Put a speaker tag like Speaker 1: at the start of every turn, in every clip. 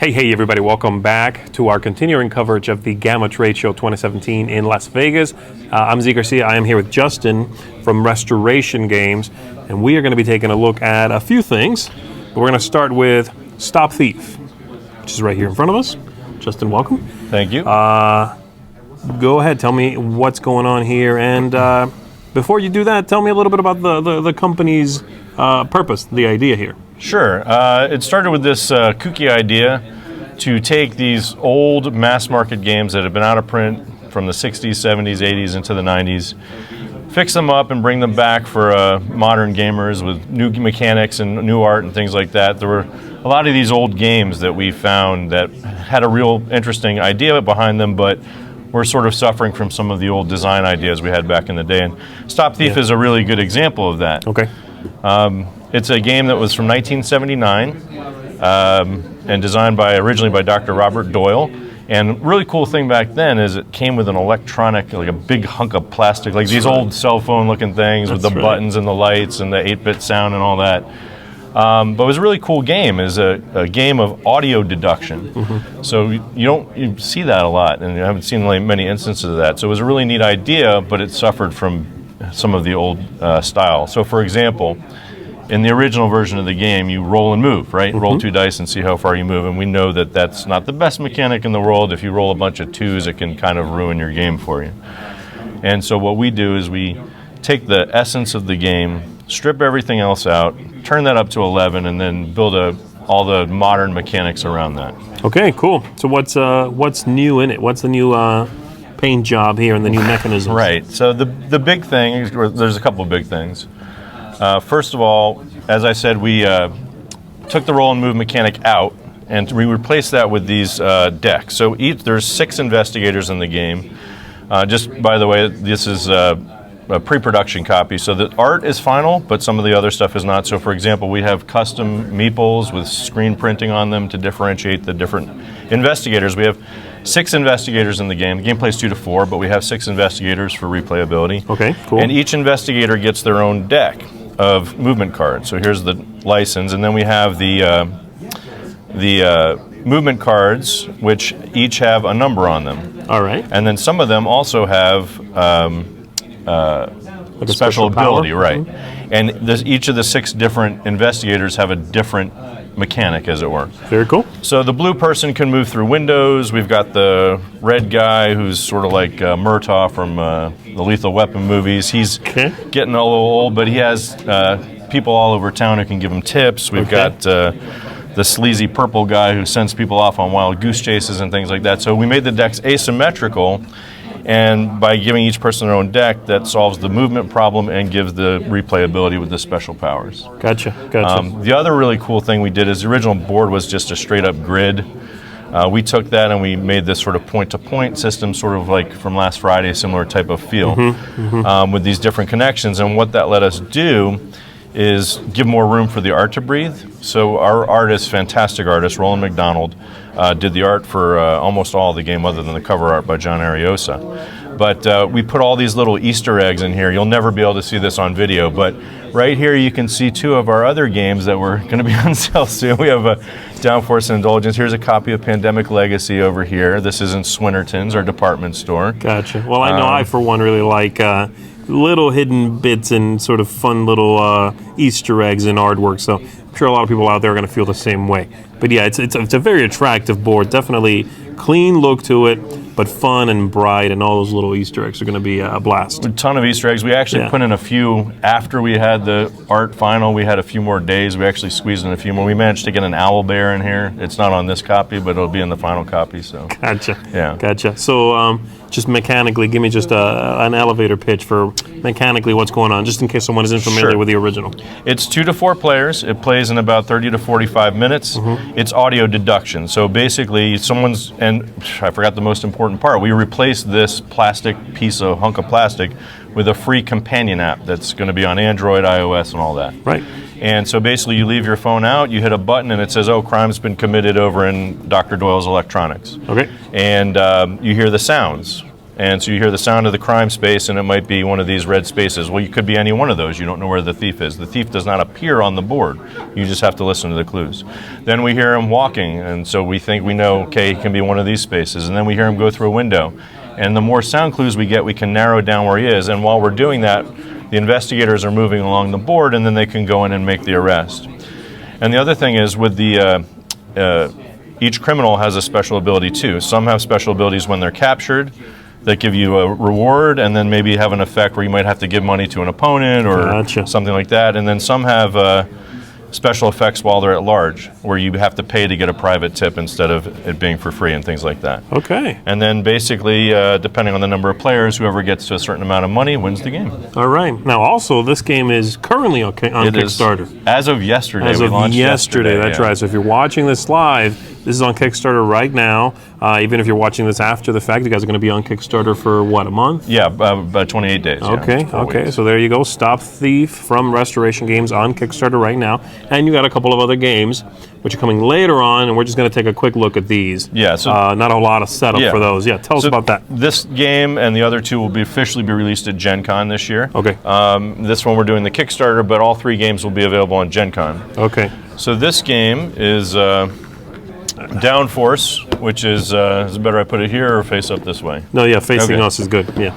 Speaker 1: Hey, everybody, welcome back to our continuing coverage of the GAMA Trade Show 2017 in Las Vegas. I'm Zee Garcia. I am here with Justin from Restoration Games, and we are going to be taking a look at a few things. We're going to start with Stop Thief, which is right here in front of us. Justin, welcome.
Speaker 2: Thank you.
Speaker 1: Go ahead, tell me what's going on here, and before you do that, tell me a little bit about the company's purpose, the idea here.
Speaker 2: Sure. It started with this kooky idea to take these old mass market games that have been out of print from the 60s, 70s, 80s into the 90s, fix them up and bring them back for modern gamers with new mechanics and new art and things like that. There were a lot of these old games that we found that had a real interesting idea behind them, but we're sort of suffering from some of the old design ideas we had back in the day. And Stop Thief is a really good example of that.
Speaker 1: Okay.
Speaker 2: It's a game that was from 1979 and designed originally by Dr. Robert Doyle. And really cool thing back then is it came with an electronic, like a big hunk of plastic, like these old cell phone looking things with the buttons and the lights and the 8-bit sound and all that. But it was a really cool game. It's a game of audio deduction. Mm-hmm. So you see that a lot, and you haven't seen many instances of that. So it was a really neat idea, but it suffered from some of the old style. So for example, in the original version of the game, you roll and move, right? Mm-hmm. Roll 2 dice and see how far you move, and we know that that's not the best mechanic in the world. If you roll a bunch of 2s, it can kind of ruin your game for you. And so what we do is we take the essence of the game, strip everything else out, turn that up to 11, and then build all the modern mechanics around that.
Speaker 1: Okay, cool. So what's new in it? What's the new paint job here and the new mechanism?
Speaker 2: Right. So the big thing, there's a couple of big things. First of all, as I said, we took the roll and move mechanic out, and we replaced that with these decks. So there's 6 investigators in the game. Just by the way, this is a pre-production copy, so the art is final, but some of the other stuff is not. So for example, we have custom meeples with screen printing on them to differentiate the different investigators. We have 6 investigators in the game. The game plays 2 to 4, but we have 6 investigators for replayability.
Speaker 1: Okay, cool.
Speaker 2: And each investigator gets their own deck of movement cards. So here's the license, and then we have the movement cards, which each have a number on them.
Speaker 1: All right.
Speaker 2: And then some of them also have
Speaker 1: like
Speaker 2: a special ability,
Speaker 1: power?
Speaker 2: right?
Speaker 1: Mm-hmm.
Speaker 2: And each of the 6 different investigators have a different mechanic, as it were.
Speaker 1: Very cool.
Speaker 2: So the blue person can move through windows. We've got the red guy who's sort of like Murtaugh from the Lethal Weapon movies. He's getting a little old, but he has people all over town who can give him tips. We've got the sleazy purple guy who sends people off on wild goose chases and things like that. So we made the decks asymmetrical, and by giving each person their own deck, that solves the movement problem and gives the replayability with the special powers.
Speaker 1: Gotcha.
Speaker 2: The other really cool thing we did is the original board was just a straight-up grid. We took that and we made this sort of point-to-point system, sort of like from last Friday, similar type of feel, with these different connections. And what that let us do is give more room for the art to breathe. So our artist, fantastic artist, Roland McDonald, did the art for almost all of the game other than the cover art by John Ariosa. But we put all these little Easter eggs in here. You'll never be able to see this on video, but right here you can see 2 of our other games that were going to be on sale soon. We have a Downforce and Indulgence. Here's a copy of Pandemic Legacy over here. This is in Swinnerton's, our department store.
Speaker 1: Gotcha. Well, I know I, for one, really like little hidden bits and sort of fun little Easter eggs in artwork, so I'm sure a lot of people out there are going to feel the same way. But yeah, it's a very attractive board. Definitely clean look to it, but fun and bright, and all those little Easter eggs are going to be a blast.
Speaker 2: A ton of Easter eggs. We actually put in a few after we had the art final. We had a few more days. We actually squeezed in a few more. We managed to get an owl bear in here. It's not on this copy, but it'll be in the final copy. So
Speaker 1: Gotcha.
Speaker 2: Yeah.
Speaker 1: Gotcha. So just mechanically, give me just an elevator pitch for mechanically what's going on, just in case someone isn't familiar with the original.
Speaker 2: It's 2 to 4 players. It plays in about 30 to 45 minutes. It's audio deduction. So basically, and I forgot the most important part. We replaced this plastic hunk of plastic with a free companion app that's going to be on Android, iOS, and all that.
Speaker 1: Right.
Speaker 2: And so basically, you leave your phone out, you hit a button, and it says, "Oh, crime's been committed over in Dr. Doyle's electronics."
Speaker 1: Okay.
Speaker 2: And you hear the sounds. And so you hear the sound of the crime space, and it might be one of these red spaces. Well, you could be any one of those. You don't know where the thief is. The thief does not appear on the board. You just have to listen to the clues. Then we hear him walking, and so we think we know, okay, he can be one of these spaces. And then we hear him go through a window. And the more sound clues we get, we can narrow down where he is. And while we're doing that, the investigators are moving along the board, and then they can go in and make the arrest. And the other thing is with the each criminal has a special ability too. Some have special abilities when they're captured that give you a reward, and then maybe have an effect where you might have to give money to an opponent or something like that. And then some have special effects while they're at large, where you have to pay to get a private tip instead of it being for free and things like that.
Speaker 1: Okay.
Speaker 2: And then basically, depending on the number of players, whoever gets to a certain amount of money wins the game.
Speaker 1: All right. Now, also, this game is currently on Kickstarter.
Speaker 2: As of yesterday.
Speaker 1: As
Speaker 2: we
Speaker 1: of
Speaker 2: launched
Speaker 1: yesterday, that's right. So if you're watching this live, this is on Kickstarter right now. Even if you're watching this after the fact, you guys are going to be on Kickstarter for, what, a month?
Speaker 2: Yeah, about 28 days.
Speaker 1: Okay,
Speaker 2: yeah,
Speaker 1: okay. So there you go. Stop Thief from Restoration Games on Kickstarter right now. And you got a couple of other games, which are coming later on, and we're just going to take a quick look at these.
Speaker 2: Yeah. So
Speaker 1: not a lot of setup for those. Yeah, tell us about that.
Speaker 2: This game and the other two will be officially be released at Gen Con this year.
Speaker 1: Okay.
Speaker 2: This one we're doing the Kickstarter, but all 3 games will be available on Gen Con.
Speaker 1: Okay.
Speaker 2: So this game is Downforce, which is it better I put it here or face up this way?
Speaker 1: No, yeah, facing us is good. Yeah.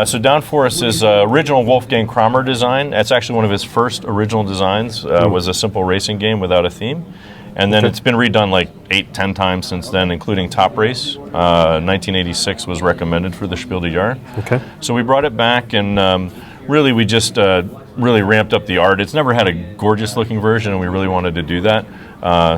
Speaker 2: So Downforce is original Wolfgang Kramer design. That's actually one of his first original designs. Was a simple racing game without a theme. And then it's been redone like 8-10 times since then, including Top Race. 1986 was recommended for the Spiel des Jahres.
Speaker 1: Okay.
Speaker 2: So we brought it back, and really we just really ramped up the art. It's never had a gorgeous looking version, and we really wanted to do that.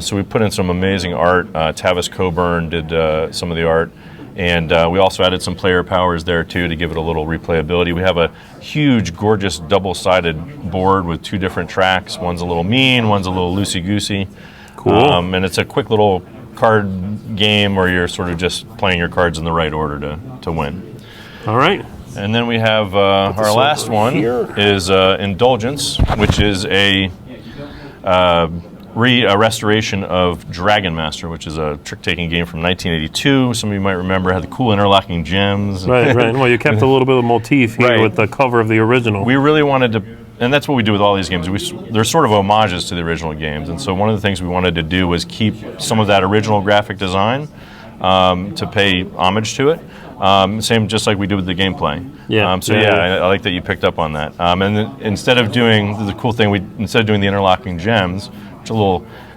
Speaker 2: So we put in some amazing art. Tavis Coburn did some of the art. And we also added some player powers there too to give it a little replayability. We have a huge, gorgeous, double-sided board with 2 different tracks. One's a little mean, one's a little loosey-goosey.
Speaker 1: Cool.
Speaker 2: And it's a quick little card game where you're sort of just playing your cards in the right order to win.
Speaker 1: All right.
Speaker 2: And then we have our last one is Indulgence, which is a restoration of Dragon Master, which is a trick-taking game from 1982. Some of you might remember had the cool interlocking gems.
Speaker 1: Right, right. Well, you kept a little bit of motif here with the cover of the original.
Speaker 2: We really wanted to, and that's what we do with all these games. They're sort of homages to the original games, and so one of the things we wanted to do was keep some of that original graphic design to pay homage to it. Same, just like we do with the gameplay.
Speaker 1: Yeah.
Speaker 2: I like that you picked up on that. And then instead of doing the cool thing, instead of doing the interlocking gems, which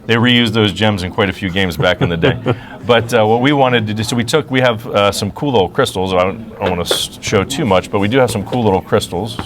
Speaker 2: they reused those gems in quite a few games back in the day. But what we wanted to do, so we have some cool little crystals. I don't want to show too much, but we do have some cool little crystals,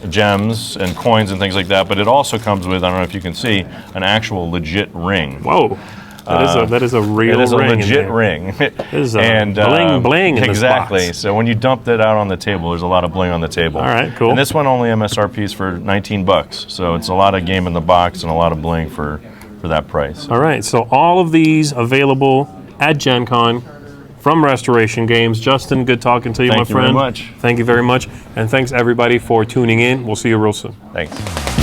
Speaker 2: gems and coins and things like that. But it also comes with, I don't know if you can see, an actual legit ring.
Speaker 1: Whoa. That is a real ring.
Speaker 2: It is a legit ring.
Speaker 1: It is bling bling in
Speaker 2: exactly.
Speaker 1: this box.
Speaker 2: So when you dump that out on the table, there's a lot of bling on the table.
Speaker 1: All right, cool.
Speaker 2: And this one only MSRP is for $19. So it's a lot of game in the box and a lot of bling for that price.
Speaker 1: All right. So all of these available at Gen Con from Restoration Games. Justin, good talking to you, my friend.
Speaker 2: Thank you very much.
Speaker 1: Thank you very much. And thanks everybody for tuning in. We'll see you real soon.
Speaker 2: Thanks.